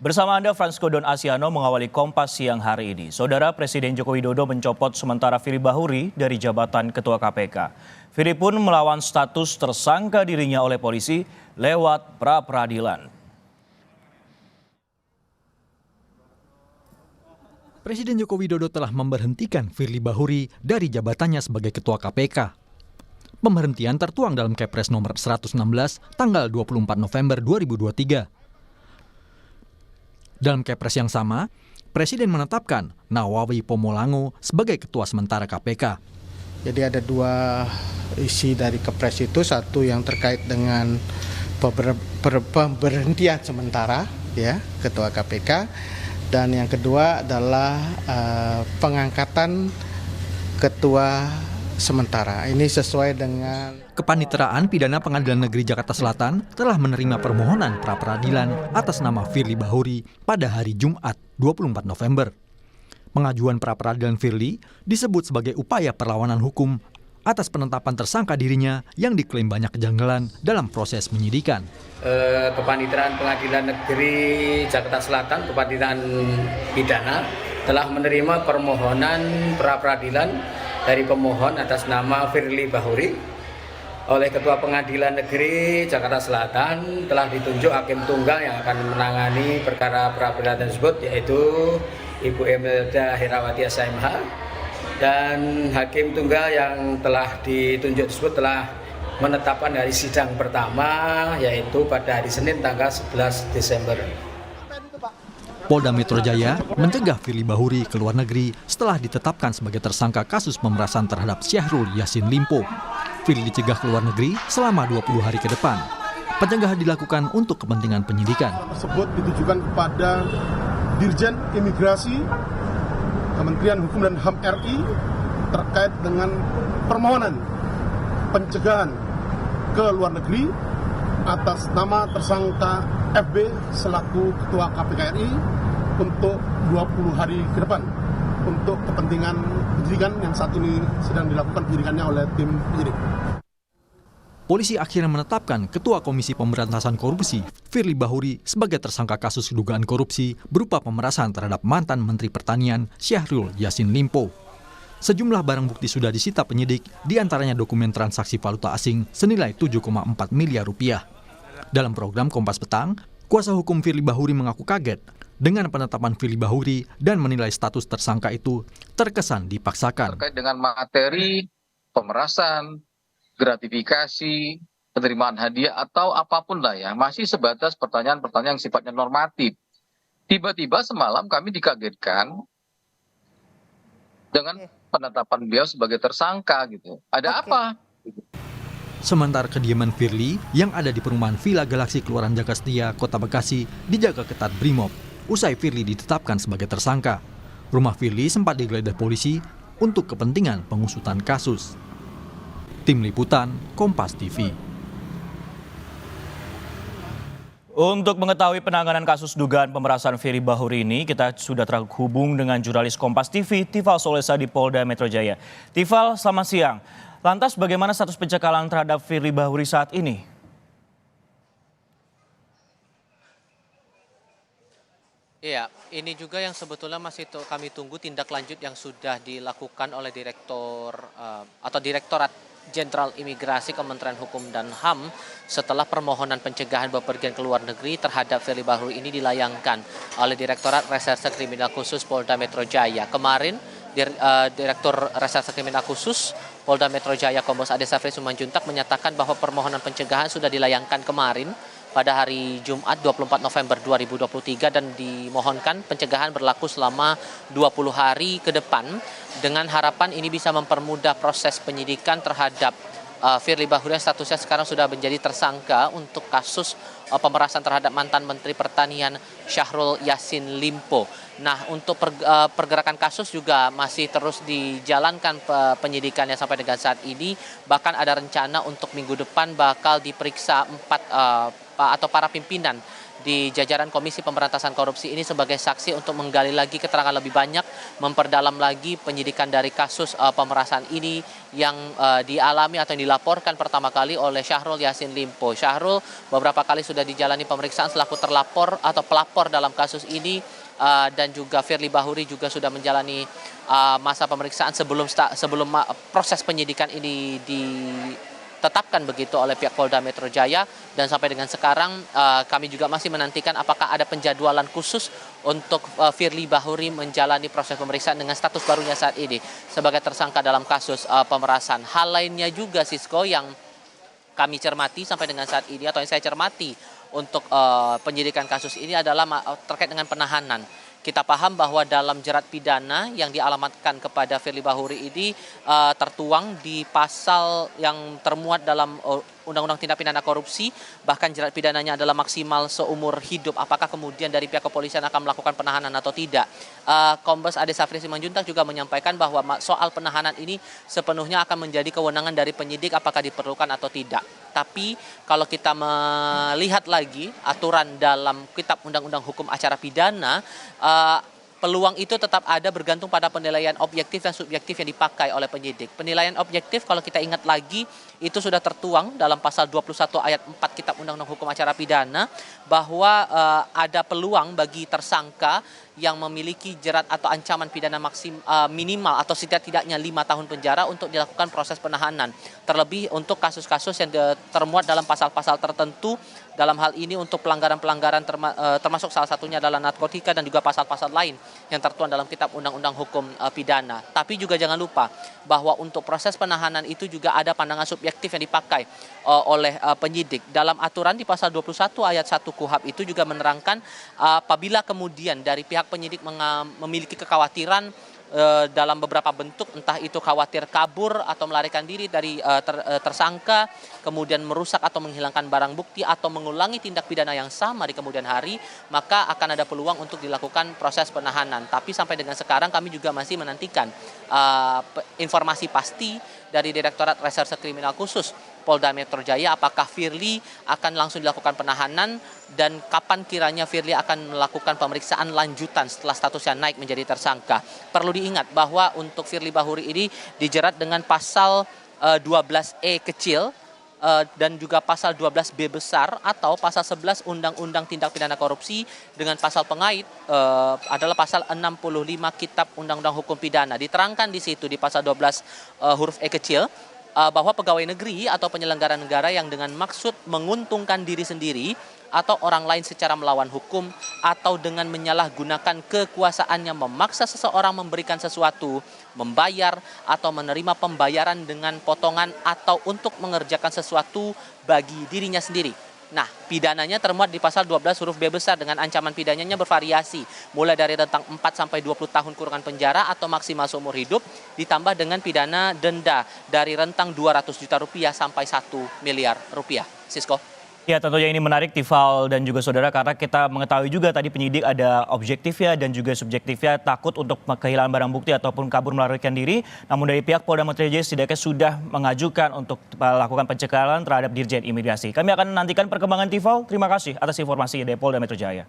Bersama Anda, Francisco Don Asiano mengawali Kompas siang hari ini. Saudara Presiden Joko Widodo mencopot sementara Firly Bahuri dari jabatan Ketua KPK. Firly pun melawan status tersangka dirinya oleh polisi lewat pra-peradilan. Presiden Joko Widodo telah memberhentikan Firly Bahuri dari jabatannya sebagai Ketua KPK. Pemberhentian tertuang dalam Kepres nomor 116 tanggal 24 November 2023. Dalam Kepres yang sama, Presiden menetapkan Nawawi Pomolango sebagai Ketua Sementara KPK. Jadi ada dua isi dari Kepres itu, satu yang terkait dengan pemberhentian sementara ya Ketua KPK, dan yang kedua adalah pengangkatan Ketua Sementara. Ini sesuai dengan Kepanitraan Pidana Pengadilan Negeri Jakarta Selatan telah menerima permohonan pra-peradilan atas nama Firly Bahuri pada hari Jumat 24 November. Pengajuan pra-peradilan Firly disebut sebagai upaya perlawanan hukum atas penetapan tersangka dirinya yang diklaim banyak kejanggalan dalam proses penyidikan. Kepanitraan Pengadilan Negeri Jakarta Selatan, Kepanitraan Pidana, telah menerima permohonan pra-peradilan dari pemohon atas nama Firly Bahuri oleh Ketua Pengadilan Negeri Jakarta Selatan. Telah ditunjuk hakim tunggal yang akan menangani perkara pra-peradilan tersebut, yaitu Ibu Emelda Herawati SMH, dan hakim tunggal yang telah ditunjuk tersebut telah menetapkan hari sidang pertama, yaitu pada hari Senin tanggal 11 Desember. Polda Metro Jaya mencegah Firly Bahuri ke luar negeri setelah ditetapkan sebagai tersangka kasus pemerasan terhadap Syahrul Yassin Limpo. Firly dicegah ke luar negeri selama 20 hari ke depan. Pencegahan dilakukan untuk kepentingan penyidikan. Tersebut ditujukan kepada Dirjen Imigrasi, Kementerian Hukum dan HAM RI terkait dengan permohonan pencegahan ke luar negeri atas nama tersangka FB selaku Ketua KPK RI untuk 20 hari ke depan untuk kepentingan penyidikan yang saat ini sedang dilakukan penyidikannya oleh tim penyidik. Polisi akhirnya menetapkan Ketua Komisi Pemberantasan Korupsi Firly Bahuri sebagai tersangka kasus dugaan korupsi berupa pemerasan terhadap mantan Menteri Pertanian Syahrul Yassin Limpo. Sejumlah barang bukti sudah disita penyidik, diantaranya dokumen transaksi valuta asing senilai 7,4 miliar rupiah. Dalam program Kompas Petang, kuasa hukum Firly Bahuri mengaku kaget dengan penetapan Firly Bahuri dan menilai status tersangka itu terkesan dipaksakan. Terkait dengan materi pemerasan, gratifikasi, penerimaan hadiah atau apapun lah ya, masih sebatas pertanyaan-pertanyaan yang sifatnya normatif. Tiba-tiba semalam kami dikagetkan dengan penetapan beliau sebagai tersangka gitu. Ada apa? Sementara kediaman Firly yang ada di perumahan Villa Galaksi Kelurahan Jagastia, Kota Bekasi dijaga ketat Brimob. Usai Firly ditetapkan sebagai tersangka, rumah Firly sempat digeledah polisi untuk kepentingan pengusutan kasus. Tim Liputan Kompas TV. Untuk mengetahui penanganan kasus dugaan pemerasan Firly Bahuri ini, kita sudah terhubung dengan jurnalis Kompas TV, Tifal Solesa di Polda Metro Jaya. Tifal, selamat siang. Lantas bagaimana status pencekalan terhadap Firly Bahuri saat ini? Iya, ini juga yang sebetulnya masih kami tunggu tindak lanjut yang sudah dilakukan oleh Direktorat Jenderal Imigrasi Kementerian Hukum dan HAM setelah permohonan pencegahan bepergian ke luar negeri terhadap Firly Bahuri ini dilayangkan oleh Direktorat Reserse Kriminal Khusus Polda Metro Jaya. Kemarin Direktur Reserse Kriminal Khusus Polda Metro Jaya Kombes Ade Safri Simanjuntak menyatakan bahwa permohonan pencegahan sudah dilayangkan kemarin pada hari Jumat 24 November 2023 dan dimohonkan pencegahan berlaku selama 20 hari ke depan dengan harapan ini bisa mempermudah proses penyidikan terhadap Firly Bahuri yang statusnya sekarang sudah menjadi tersangka untuk kasus pemerasan terhadap mantan Menteri Pertanian Syahrul Yassin Limpo. Nah, untuk pergerakan kasus juga masih terus dijalankan penyidikannya sampai dengan saat ini. Bahkan ada rencana untuk minggu depan bakal diperiksa para pimpinan di jajaran Komisi Pemberantasan Korupsi ini sebagai saksi untuk menggali lagi keterangan lebih banyak, memperdalam lagi penyidikan dari kasus pemerasan ini yang dialami atau yang dilaporkan pertama kali oleh Syahrul Yassin Limpo. Syahrul beberapa kali sudah dijalani pemeriksaan selaku terlapor atau pelapor dalam kasus ini, dan juga Firly Bahuri juga sudah menjalani masa pemeriksaan sebelum proses penyidikan ini ditetapkan begitu oleh pihak Polda Metro Jaya, dan sampai dengan sekarang kami juga masih menantikan apakah ada penjadwalan khusus untuk Firly Bahuri menjalani proses pemeriksaan dengan status barunya saat ini sebagai tersangka dalam kasus pemerasan. Hal lainnya juga, Sisko, yang kami cermati sampai dengan saat ini atau yang saya cermati untuk penyidikan kasus ini adalah terkait dengan penahanan. Kita paham bahwa dalam jerat pidana yang dialamatkan kepada Firly Bahuri ini tertuang di pasal yang termuat dalam Undang-Undang Tindak Pidana Korupsi, bahkan jerat pidananya adalah maksimal seumur hidup. Apakah kemudian dari pihak kepolisian akan melakukan penahanan atau tidak? Kombes Ade Safri Simanjuntak juga menyampaikan bahwa soal penahanan ini sepenuhnya akan menjadi kewenangan dari penyidik apakah diperlukan atau tidak. Tapi kalau kita melihat lagi aturan dalam Kitab Undang-Undang Hukum Acara Pidana, peluang itu tetap ada bergantung pada penilaian objektif dan subjektif yang dipakai oleh penyidik. Penilaian objektif kalau kita ingat lagi itu sudah tertuang dalam pasal 21 ayat 4 Kitab Undang-Undang Hukum Acara Pidana bahwa ada peluang bagi tersangka yang memiliki jerat atau ancaman pidana minimal atau setidak-tidaknya 5 tahun penjara untuk dilakukan proses penahanan. Terlebih untuk kasus-kasus yang termuat dalam pasal-pasal tertentu, dalam hal ini untuk pelanggaran-pelanggaran termasuk salah satunya adalah narkotika dan juga pasal-pasal lain yang tertuang dalam Kitab Undang-Undang Hukum Pidana. Tapi juga jangan lupa bahwa untuk proses penahanan itu juga ada pandangan subjektif yang dipakai oleh penyidik. Dalam aturan di pasal 21 ayat 1 KUHP itu juga menerangkan apabila kemudian dari pihak penyidik memiliki kekhawatiran dalam beberapa bentuk, entah itu khawatir kabur atau melarikan diri dari tersangka, kemudian merusak atau menghilangkan barang bukti atau mengulangi tindak pidana yang sama di kemudian hari, maka akan ada peluang untuk dilakukan proses penahanan. Tapi sampai dengan sekarang kami juga masih menantikan informasi pasti dari Direktorat Reserse Kriminal Khusus Polda Metro Jaya apakah Firly akan langsung dilakukan penahanan dan kapan kiranya Firly akan melakukan pemeriksaan lanjutan setelah statusnya naik menjadi tersangka. Perlu diingat bahwa untuk Firly Bahuri ini dijerat dengan pasal 12E kecil dan juga pasal 12B besar atau pasal 11 Undang-Undang Tindak Pidana Korupsi dengan pasal pengait adalah pasal 65 Kitab Undang-Undang Hukum Pidana. Diterangkan di situ di pasal 12 huruf E kecil bahwa pegawai negeri atau penyelenggara negara yang dengan maksud menguntungkan diri sendiri atau orang lain secara melawan hukum atau dengan menyalahgunakan kekuasaannya memaksa seseorang memberikan sesuatu, membayar atau menerima pembayaran dengan potongan atau untuk mengerjakan sesuatu bagi dirinya sendiri. Nah, pidananya termuat di pasal 12 huruf B besar dengan ancaman pidananya bervariasi, mulai dari rentang 4 sampai 20 tahun kurungan penjara atau maksimal seumur hidup, ditambah dengan pidana denda dari rentang 200 juta rupiah sampai 1 miliar rupiah. Sisko. Ya, tentunya ini menarik Tifal dan juga saudara, karena kita mengetahui juga tadi penyidik ada objektifnya dan juga subjektifnya, takut untuk kehilangan barang bukti ataupun kabur melarikan diri. Namun dari pihak Polda Metro Jaya setidaknya sudah mengajukan untuk melakukan pencegahan terhadap Dirjen Imigrasi. Kami akan menantikan perkembangan Tifal. Terima kasih atas informasinya dari Polda Metro Jaya.